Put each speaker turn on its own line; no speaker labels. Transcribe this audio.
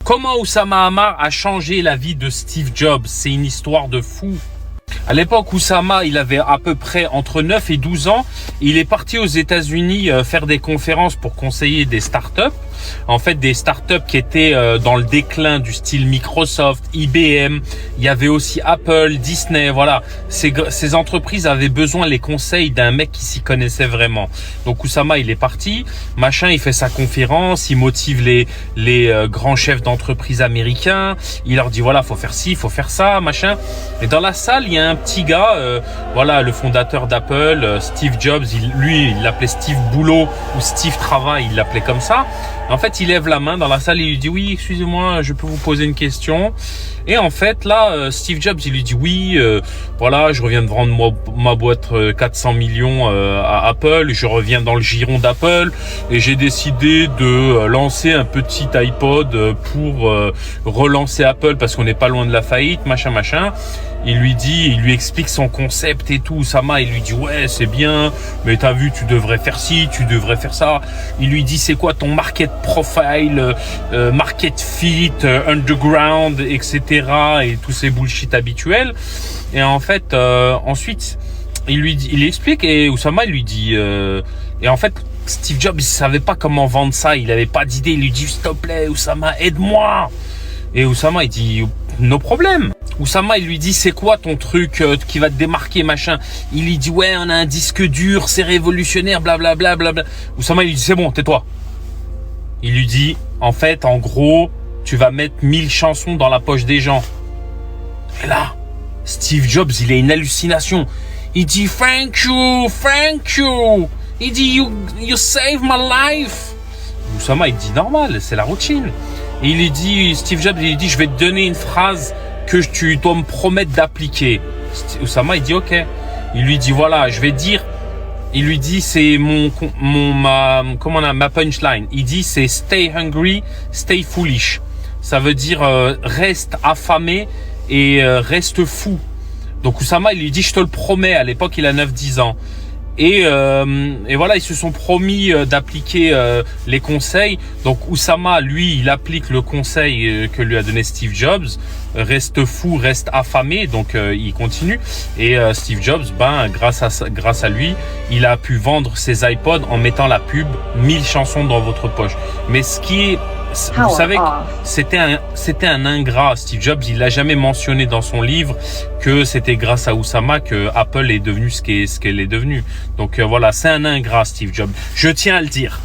Comment Oussama Ammar a changé la vie de Steve Jobs? C'est une histoire de fou. À l'époque, Oussama, il avait à peu près entre 9 et 12 ans. Il est parti aux États-Unis faire des conférences pour conseiller des startups. En fait, des startups qui étaient dans le déclin du style Microsoft, IBM. Il y avait aussi Apple, Disney. Voilà, ces entreprises avaient besoin les conseils d'un mec qui s'y connaissait vraiment. Donc Oussama, il est parti. Machin, il fait sa conférence. Il motive les grands chefs d'entreprise américains. Il leur dit voilà, faut faire ci, faut faire ça, machin. Et dans la salle, il y a un petit gars, voilà, le fondateur d'Apple, Steve Jobs. Il l'appelait Steve Boulot ou Steve Travail. Il l'appelait comme ça. En fait, il lève la main dans la salle et il lui dit oui, excusez-moi, je peux vous poser une question. Et en fait, là, Steve Jobs, il lui dit oui, voilà, je reviens de vendre ma boîte 400 millions à Apple. Je reviens dans le giron d'Apple et j'ai décidé de lancer un petit iPod pour relancer Apple parce qu'on n'est pas loin de la faillite, machin. Il lui explique son concept et tout. Oussama, il lui dit ouais, c'est bien, mais t'as vu, tu devrais faire ci, tu devrais faire ça. Il lui dit c'est quoi ton market profile, market fit, underground, etc. et tous ces bullshit habituels. Et en fait, ensuite, il explique et Oussama, il lui dit et en fait, Steve Jobs, il savait pas comment vendre ça. Il avait pas d'idée. Il lui dit s'il te plaît, Oussama, aide-moi. Et Oussama, il dit no problème. Oussama, il lui dit c'est quoi ton truc qui va te démarquer, machin. Il lui dit ouais, on a un disque dur, c'est révolutionnaire, blablabla. Oussama, il lui dit c'est bon, tais-toi. Il lui dit en fait, en gros, tu vas mettre 1000 chansons dans la poche des gens. Et là, Steve Jobs, il a une hallucination. Il dit thank you. Il dit you saved my life. Oussama, il dit normal, c'est la routine. Et il lui dit, Steve Jobs, il lui dit je vais te donner une phrase que tu dois me promettre d'appliquer. Oussama, il dit ok. Il lui dit voilà, je vais dire. Il lui dit c'est ma punchline. Il dit c'est stay hungry, stay foolish. Ça veut dire reste affamé et reste fou. Donc Oussama, il lui dit je te le promets. À l'époque, il a 9-10 ans. Et voilà, ils se sont promis d'appliquer les conseils. Donc Oussama, lui, il applique le conseil que lui a donné Steve Jobs. Reste fou, reste affamé. Donc il continue. Et Steve Jobs, grâce à lui, il a pu vendre ses iPods en mettant la pub 1000 chansons dans votre poche. Mais ce qui est vous savez, c'était un ingrat. Steve Jobs, il l'a jamais mentionné dans son livre que c'était grâce à Oussama que Apple est devenu ce qu'elle est devenue. Donc voilà, c'est un ingrat, Steve Jobs. Je tiens à le dire.